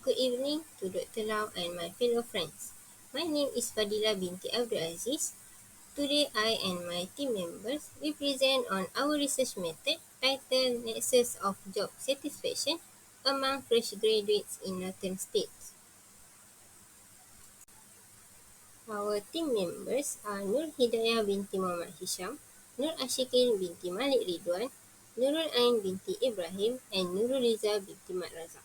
Good evening to Dr. Lau and my fellow friends. My name is Fadila binti Abdul Aziz. Today I and my team members will present on our research method titled Nexus of Job Satisfaction among fresh graduates in Northern States. Our team members are Nur Hidayah binti Muhammad Hisham, Nur Ashikin binti Malik Ridwan, Nurul Ain binti Ibrahim, and Nurul Riza binti Mat Razak.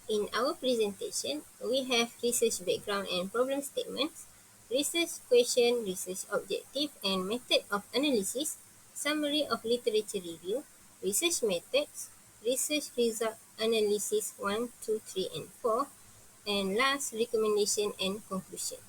In our presentation, we have research background and problem statements, research question, research objective and method of analysis, summary of literature review, research methods, research result analysis 1, 2, 3, and 4, and last, recommendation and conclusion.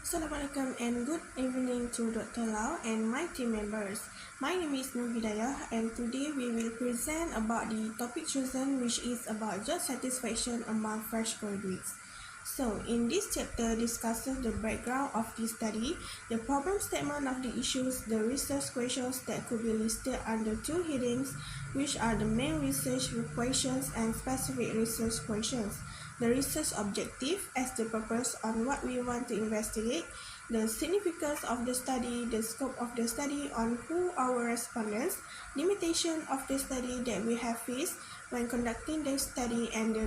Assalamualaikum and good evening to Dr. Lau and my team members. My name is Nur Hidayah and today we will present about the topic chosen, which is about job satisfaction among fresh graduates. So, in this chapter discusses the background of the study, the problem statement of the issues, the research questions that could be listed under two headings, which are the main research questions and specific research questions. The research objective as the purpose on what we want to investigate, the significance of the study, the scope of the study on who our respondents, limitation of the study that we have faced when conducting the study, and the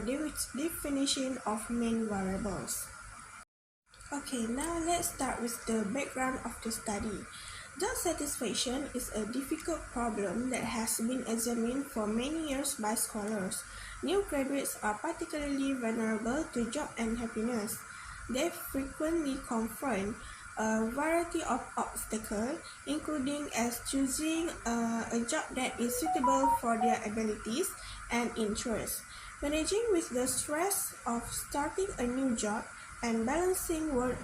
definition of main variables. Okay, now let's start with the background of the study. Job satisfaction is a difficult problem that has been examined for many years by scholars. New graduates are particularly vulnerable to job unhappiness. They frequently confront a variety of obstacles, including as choosing a job that is suitable for their abilities and interests, managing with the stress of starting a new job, and balancing work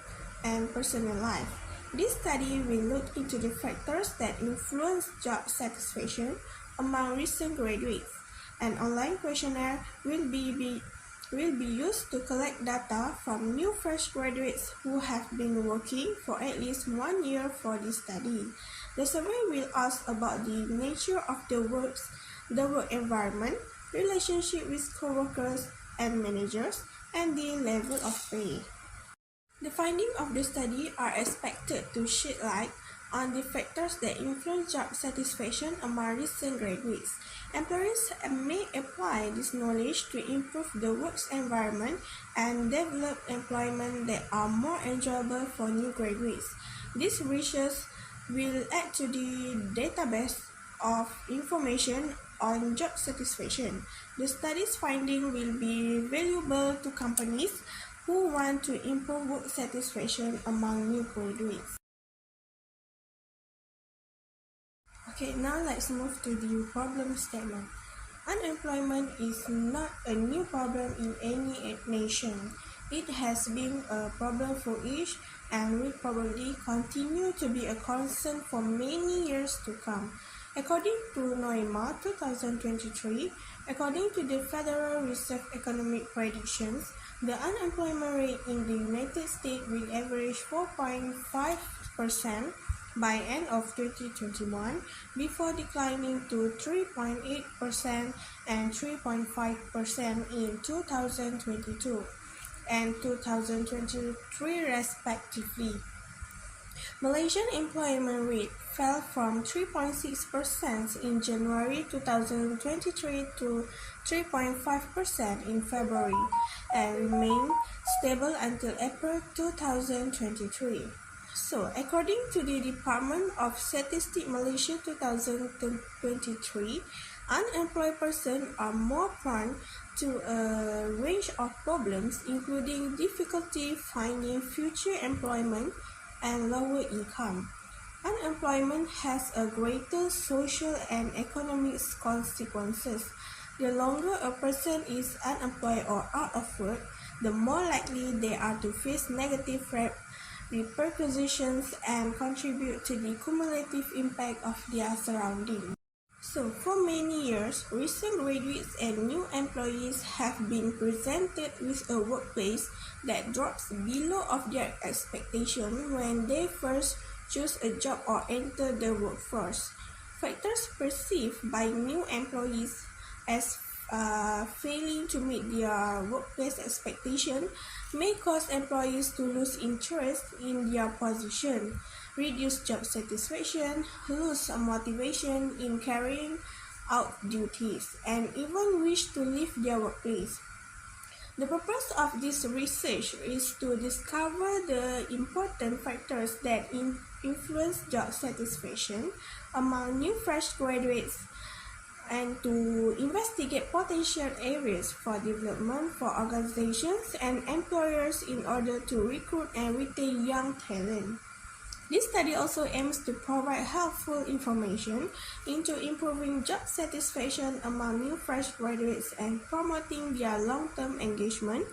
and personal life. This study will look into the factors that influence job satisfaction among recent graduates. An online questionnaire will be used to collect data from new fresh graduates who have been working for at least 1 year for this study. The survey will ask about the nature of the work environment, relationship with co-workers and managers, and the level of pay. The findings of the study are expected to shed light on the factors that influence job satisfaction among recent graduates. Employers may apply this knowledge to improve the work environment and develop employment that are more enjoyable for new graduates. This research will add to the database of information on job satisfaction. The study's findings will be valuable to companies who want to improve work satisfaction among new graduates. Okay, now let's move to the problem statement. Unemployment is not a new problem in any nation. It has been a problem for each and will probably continue to be a concern for many years to come. According to NOEMA 2023, according to the Federal Reserve Economic Predictions, the unemployment rate in the United States will average 4.5% by end of 2021 before declining to 3.8% and 3.5% in 2022 and 2023 respectively. Malaysian employment rate fell from 3.6% in January 2023 to 3.5% in February and remained stable until April 2023. So, according to the Department of Statistics Malaysia 2023, unemployed persons are more prone to a range of problems, including difficulty finding future employment and lower income. Unemployment has a greater social and economic consequences. The longer a person is unemployed or out of work, the more likely they are to face negative repercussions and contribute to the cumulative impact of their surroundings. So, for many years, recent graduates and new employees have been presented with a workplace that drops below of their expectation when they first choose a job or enter the workforce. Factors perceived by new employees as failing to meet their workplace expectation may cause employees to lose interest in their position, reduce job satisfaction, lose motivation in carrying out duties, and even wish to leave their workplace. The purpose of this research is to discover the important factors that influence job satisfaction among new fresh graduates and to investigate potential areas for development for organizations and employers in order to recruit and retain young talent. This study also aims to provide helpful information into improving job satisfaction among new fresh graduates and promoting their long-term engagement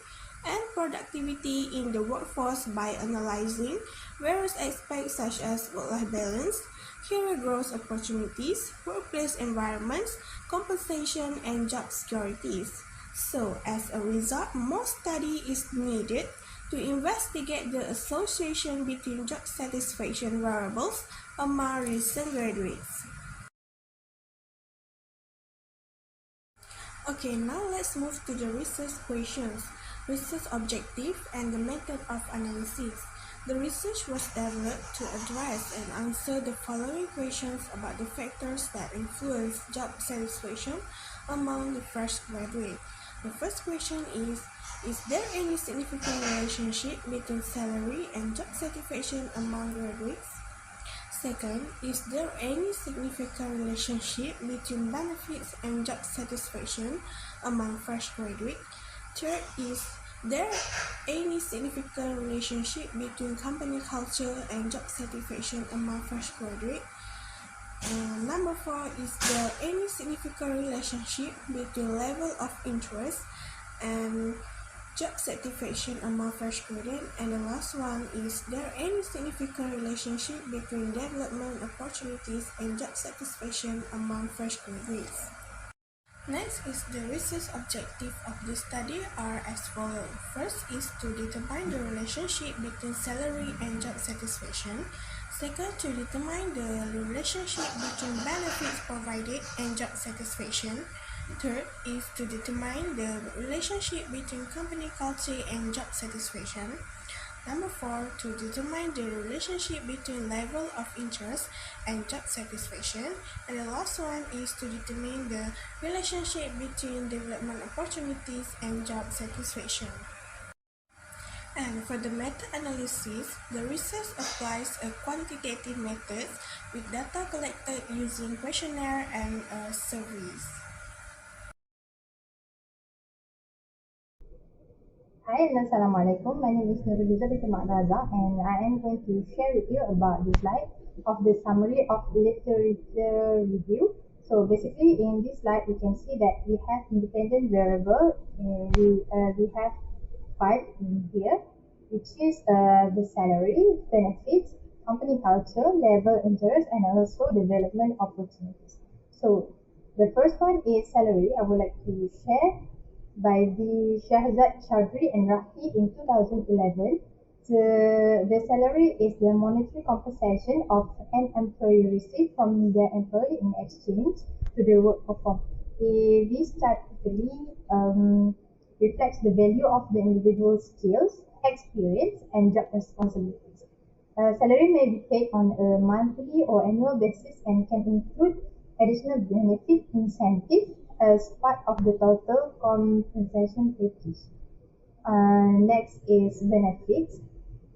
and productivity in the workforce by analyzing various aspects such as work-life balance, career growth opportunities, workplace environments, compensation, and job securities. So, as a result, more study is needed to investigate the association between job satisfaction variables among recent graduates. Okay, now let's move to the research questions, research objective, and the method of analysis. The research was developed to address and answer the following questions about the factors that influence job satisfaction among the fresh graduate. The first question is there any significant relationship between salary and job satisfaction among graduates? Second, is there any significant relationship between benefits and job satisfaction among fresh graduates? Third, is there any significant relationship between company culture and job satisfaction among fresh graduates? Number 4, is there any significant relationship between level of interest and job satisfaction among fresh graduates? And the last one, is there any significant relationship between development opportunities and job satisfaction among fresh graduates? Next is the research objective of the study are as follows. First is to determine the relationship between salary and job satisfaction. Second, to determine the relationship between benefits provided and job satisfaction. Third is to determine the relationship between company culture and job satisfaction. Number 4, to determine the relationship between level of interest and job satisfaction. And the last one is to determine the relationship between development opportunities and job satisfaction. And for the meta-analysis, the research applies a quantitative method with data collected using questionnaire and surveys. Hi and Assalamualaikum. My name is Nurul binti Raza and I am going to share with you about the slide of the summary of literature review. So basically in this slide we can see that we have independent variable. We have 5 in here, which is the salary, benefits, company culture, level interest, and also development opportunities. So the first one is salary. I would like to share by the Shahzad Chaudhry and Rafi in 2011. The salary is the monetary compensation of an employee receives from their employee in exchange to the work performed. This typically reflects the value of the individual's skills, experience, and job responsibilities. Salary may be paid on a monthly or annual basis and can include additional benefit incentives as part of the total compensation package. Next is benefits.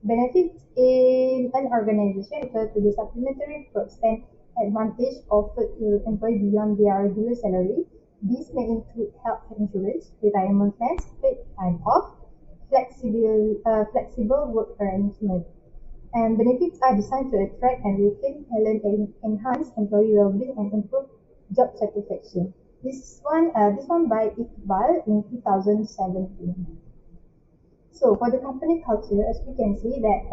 Benefits in an organization refer to the supplementary perks and advantage offered to employees beyond their regular salary. These may include health insurance, retirement plans, paid time off, flexible work arrangement. And benefits are designed to attract and retain talent and enhance employee well-being and improve job satisfaction. This one by Iqbal in 2017. So for the company culture, as we can see that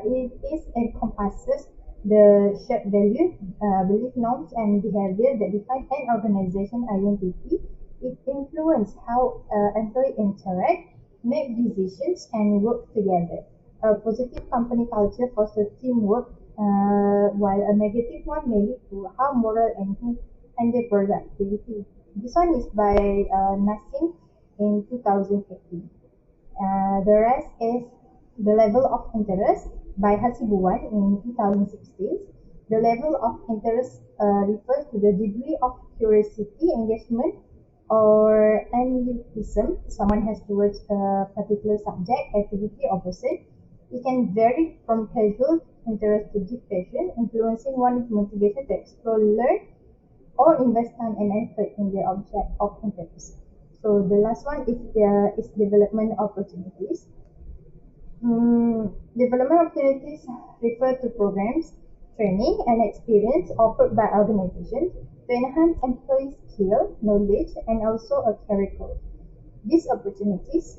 it encompasses the shared value, belief norms, and behavior that define an organization identity. It influences how employees interact, make decisions, and work together. A positive company culture fosters teamwork, while a negative one may lead to harm moral and hinder productivity. This one is by Nassim in 2015. The rest is the level of interest by Hasibuan in 2016. The level of interest refers to the degree of curiosity, engagement, or enthusiasm someone has towards a particular subject, activity, or person. It can vary from casual interest to deep passion, influencing one's motivation to explore, learn, or invest time and effort in their object of interest. So the last one is development opportunities. Development opportunities refer to programs, training, and experience offered by organizations to enhance employee skill, knowledge, and also a career growth. These opportunities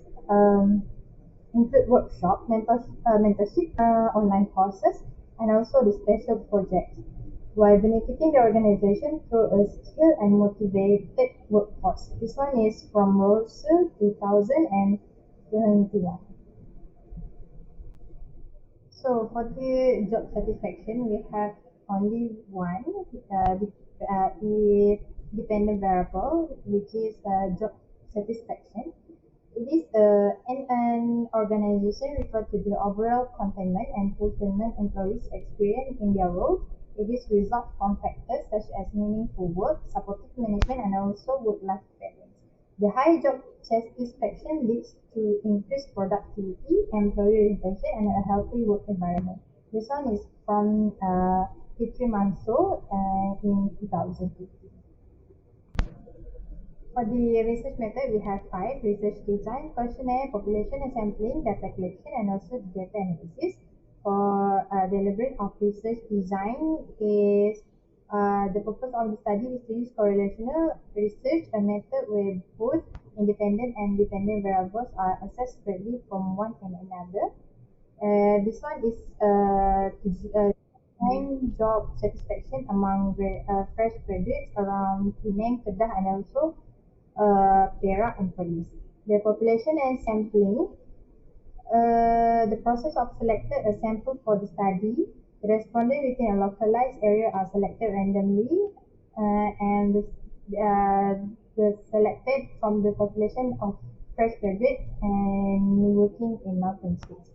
include workshop, mentorship, online courses, and also the special projects, while benefiting the organization through a skilled and motivated workforce. This one is from Rosu 2021. So for the job satisfaction, we have only one is dependent variable, which is job satisfaction. It is an organization refer to the overall contentment and fulfillment employees experience in their roles. It is result from factors such as meaningful work, supportive management, and also work-life balance. The high job satisfaction leads to increased productivity, employee retention, and a healthy work environment. This one is from Fitri Manso in 2015. For the research method, we have five: research design, questionnaire, population sampling, data collection, and also data analysis. For deliberate of research design is the purpose of the study is to use correlational research, a method where both independent and dependent variables are assessed separately from one and another. This one is to find job satisfaction among fresh graduates around Penang, Kedah, and also Perak and Perlis. The population and sampling. The process of selected a sample for the study. The respondents within a localized area are selected randomly, and the selected from the population of fresh graduates and working in mountain states.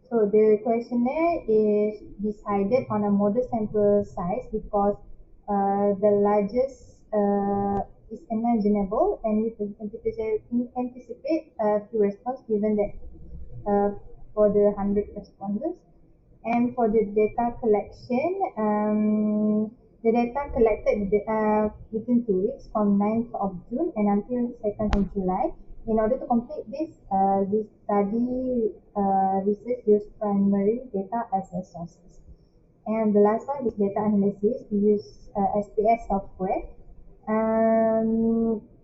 So the questionnaire is decided on a model sample size because the largest is imaginable, and we can anticipate a few response given that for the 100 respondents. And for the data collection, the data collected within 2 weeks from 9th of June and until 2nd of July. In order to complete this study research used primary data as a sources. And the last one is data analysis. We use SPS software.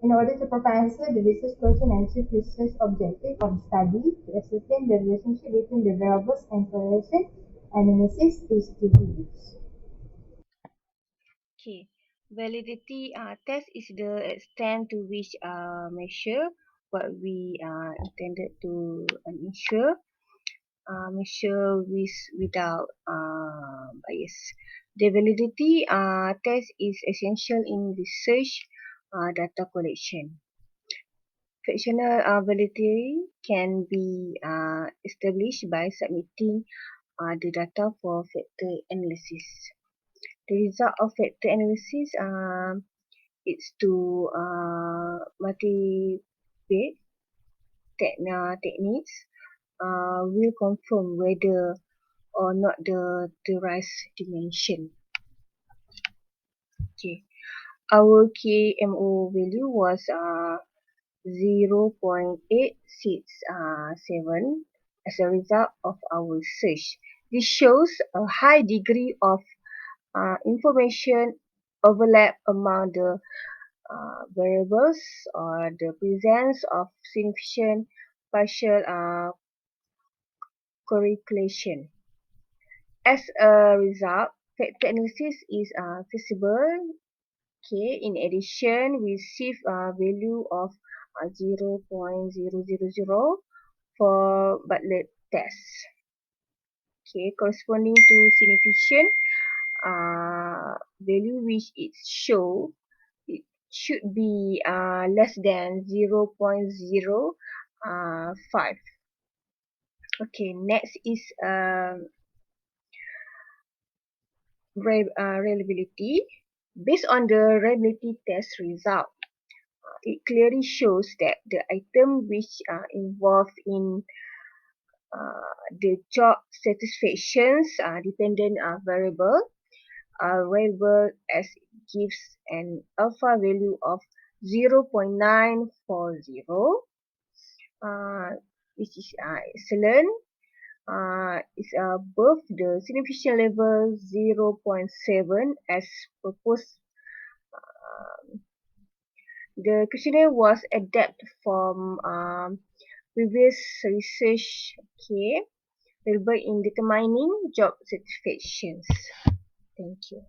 In order to provide answer the research question and achieve research objective of the study, to ascertain the relationship between the variables and correlation analysis is to be used. Okay. Validity test is the extent to which measure what we intended to ensure. Measure without bias. The validity test is essential in research data collection. Fractional validity can be established by submitting the data for factor analysis. The result of factor analysis is to motivate techniques will confirm whether or not the rise dimension. Okay, our KMO value was 0.867 as a result of our research. This shows a high degree of information overlap among the variables or the presence of significant partial correlation. As a result, factor analysis is feasible. Okay, in addition, we receive a value of 0.000 for Bartlett test. Okay, corresponding to significant value which it should be less than 0.05. Okay, next is reliability. Based on the reliability test result, it clearly shows that the item which are involved in the job satisfactions dependent variable are reliable as it gives an alpha value of 0.940, uh, which is excellent. Is above the signification level 0.7 as proposed. The questionnaire was adapted from previous research, okay, available in determining job satisfactions. Thank you.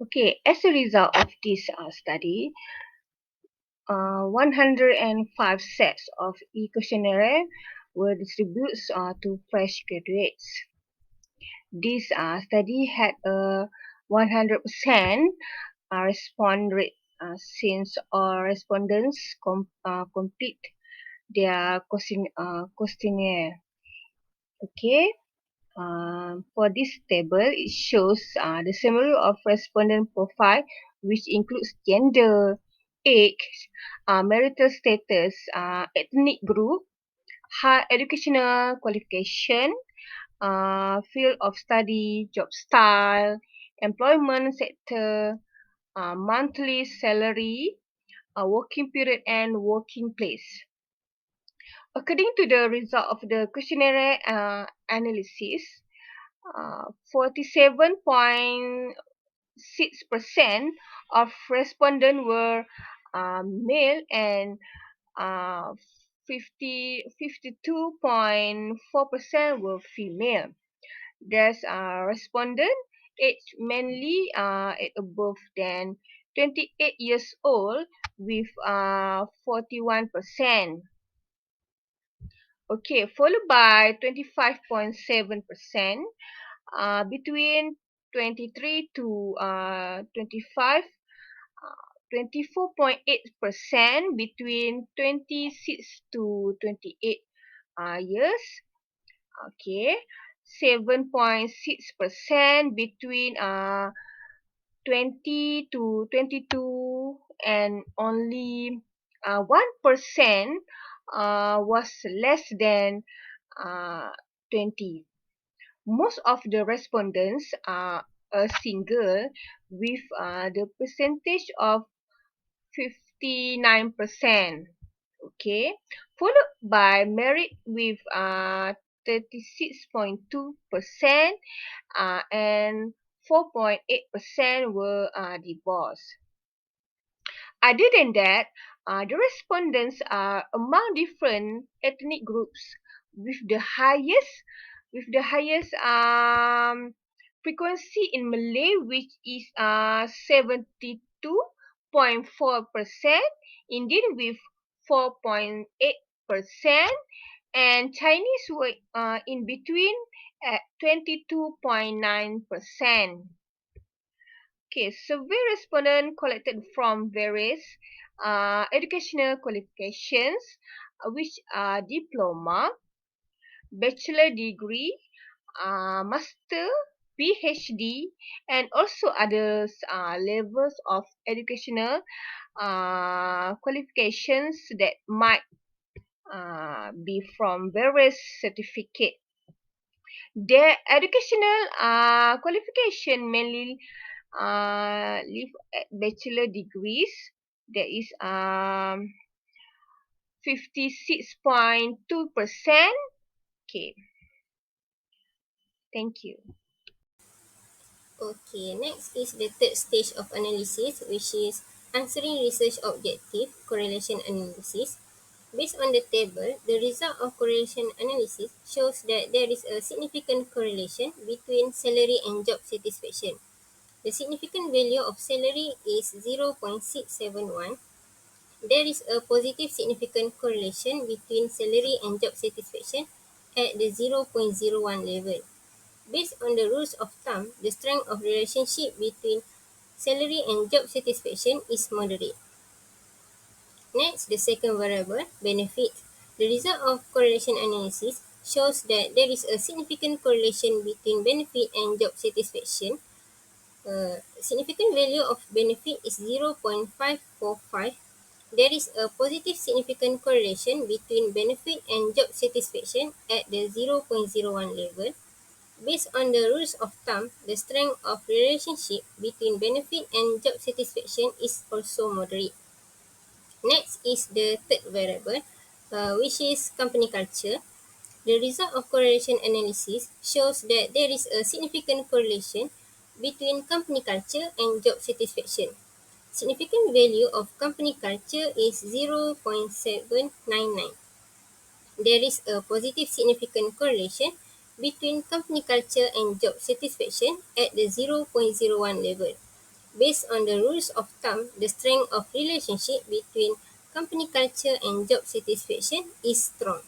Okay, as a result of this study, 105 sets of e-questionnaire were distributed to fresh graduates. This study had a 100% respond rate since all respondents complete their questionnaire. Okay. For this table, it shows the summary of respondent profile, which includes gender, age, marital status, ethnic group, higher educational qualification, field of study, job style, employment sector, monthly salary, working period, and working place. According to the result of the questionnaire analysis, 47.6% of respondents were male and uh, 52.4% were female. There's respondent aged mainly at above than 28 years old with 41%. Okay, followed by 25.7% between 23 to 25, 24.8% between 26 to 28 years. Okay, 7.6% between 20 to 22, and only 1% was less than 20. Most of the respondents are a single with the percentage of 59%. Okay, followed by married with 36.2%, and 4.8% were divorced. Other than that, the respondents are among different ethnic groups with the highest frequency in Malay, which is 72.4%, Indian with 4.8%, and Chinese were in between at 22.9%. Okay, survey respondent collected from various educational qualifications, which are diploma, bachelor degree, master, PhD, and also others levels of educational qualifications that might be from various certificate. Their educational qualification mainly live at bachelor degrees. That is 56.2%. Okay, thank you. Okay, next is the third stage of analysis, which is answering research objective correlation analysis. Based on the table, the result of correlation analysis shows that there is a significant correlation between salary and job satisfaction. The significant value of salary is 0.671. There is a positive significant correlation between salary and job satisfaction at the 0.01 level. Based on the rules of thumb, the strength of relationship between salary and job satisfaction is moderate. Next, the second variable, benefit. The result of correlation analysis shows that there is a significant correlation between benefit and job satisfaction. Significant value of benefit is 0.545. There is a positive significant correlation between benefit and job satisfaction at the 0.01 level. Based on the rules of thumb, the strength of relationship between benefit and job satisfaction is also moderate. Next is the third variable, which is company culture. The result of correlation analysis shows that there is a significant correlation between company culture and job satisfaction. Significant value of company culture is 0.799. There is a positive significant correlation between company culture and job satisfaction at the 0.01 level. Based on the rules of thumb, the strength of relationship between company culture and job satisfaction is strong.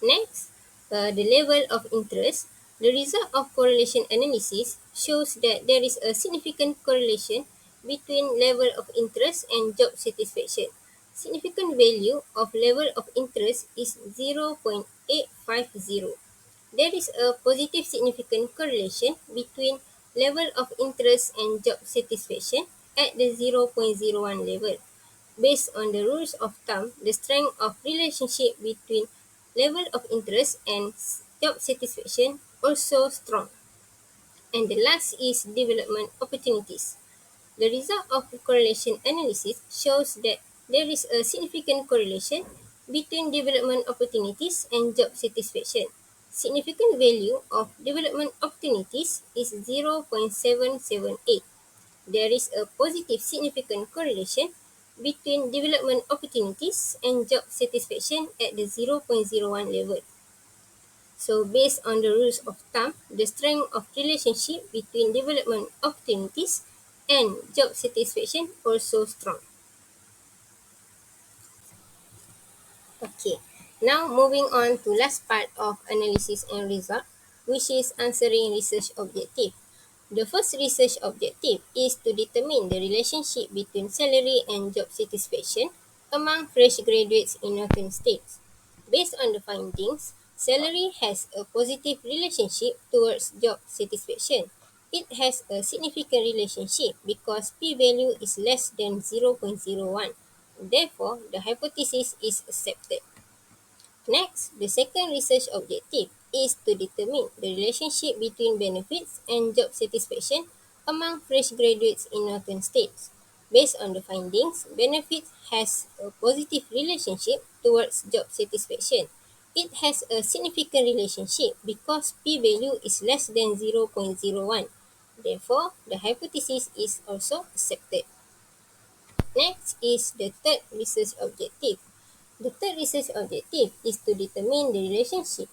Next, the level of interest. The result of correlation analysis shows that there is a significant correlation between level of interest and job satisfaction. Significant value of level of interest is 0.850. There is a positive significant correlation between level of interest and job satisfaction at the 0.01 level. Based on the rules of thumb, the strength of relationship between level of interest and job satisfaction also strong. And the last is development opportunities. The result of correlation analysis shows that there is a significant correlation between development opportunities and job satisfaction. Significant value of development opportunities is 0.778. There is a positive significant correlation between development opportunities and job satisfaction at the 0.01 level. So based on the rules of thumb, the strength of relationship between development opportunities and job satisfaction also strong. Okay, now moving on to last part of analysis and result, which is answering research objective. The first research objective is to determine the relationship between salary and job satisfaction among fresh graduates in Northern states. Based on the findings, salary has a positive relationship towards job satisfaction. It has a significant relationship because p-value is less than 0.01. Therefore, the hypothesis is accepted. Next, the second research objective is to determine the relationship between benefits and job satisfaction among fresh graduates in Northern states. Based on the findings, benefits has a positive relationship towards job satisfaction. It has a significant relationship because p-value is less than 0.01. Therefore, the hypothesis is also accepted. Next is the third research objective. The third research objective is to determine the relationship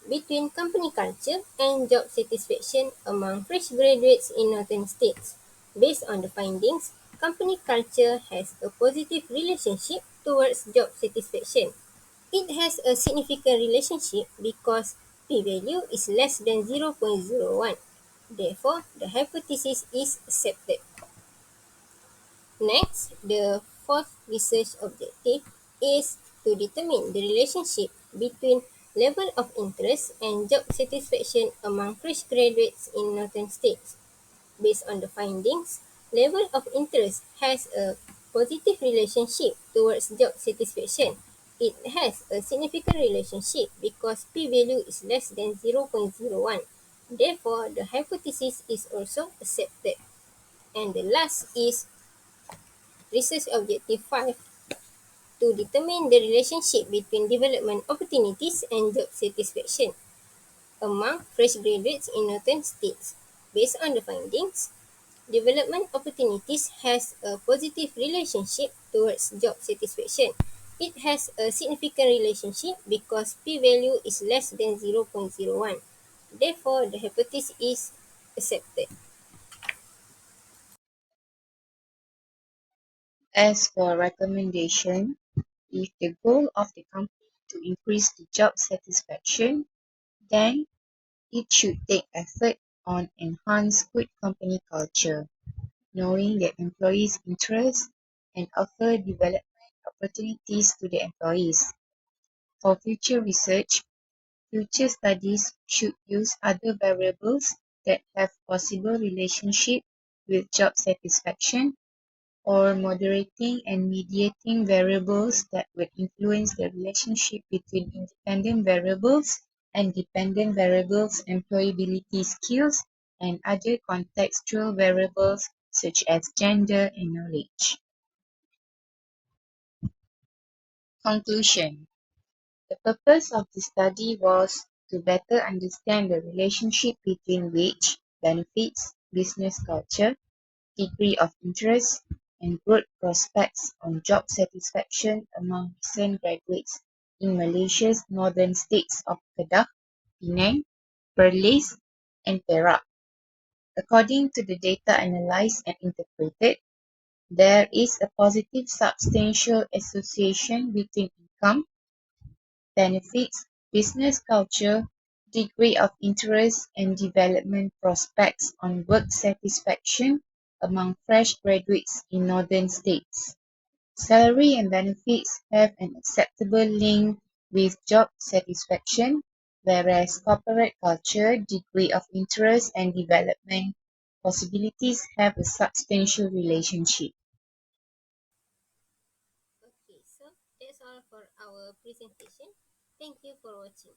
between company culture and job satisfaction among fresh graduates in Northern states. Based on the findings, company culture has a positive relationship towards job satisfaction. It has a significant relationship because p-value is less than 0.01. Therefore, the hypothesis is accepted. Next, the fourth research objective is to determine the relationship between level of interest and job satisfaction among fresh graduates in Northern states. Based on the findings, level of interest has a positive relationship towards job satisfaction. It has a significant relationship because p-value is less than 0.01. Therefore, the hypothesis is also accepted. And the last is research objective 5, to determine the relationship between development opportunities and job satisfaction among fresh graduates in Northern states. Based on the findings, development opportunities has a positive relationship towards job satisfaction. It has a significant relationship because p-value is less than 0.01. Therefore, the hypothesis is accepted. As for recommendation, if the goal of the company to increase the job satisfaction, then it should take effort on enhance good company culture. knowing their employees' interests, and offer development opportunities to the employees. For future research, future studies should use other variables that have possible relationship with job satisfaction, or moderating and mediating variables that would influence the relationship between independent variables and dependent variables, employability skills, and other contextual variables such as gender and knowledge. Conclusion. The purpose of the study was to better understand the relationship between wage, benefits, business culture, degree of interest, and growth prospects on job satisfaction among recent graduates in Malaysia's northern states of Kedah, Penang, Perlis, and Perak. According to the data analysed and interpreted, there is a positive substantial association between income, benefits, business culture, degree of interest, and development prospects on work satisfaction among fresh graduates in northern states. Salary and benefits have an acceptable link with job satisfaction, whereas corporate culture, degree of interest, and development possibilities have a substantial relationship. Okay, so that's all for our presentation. Thank you for watching.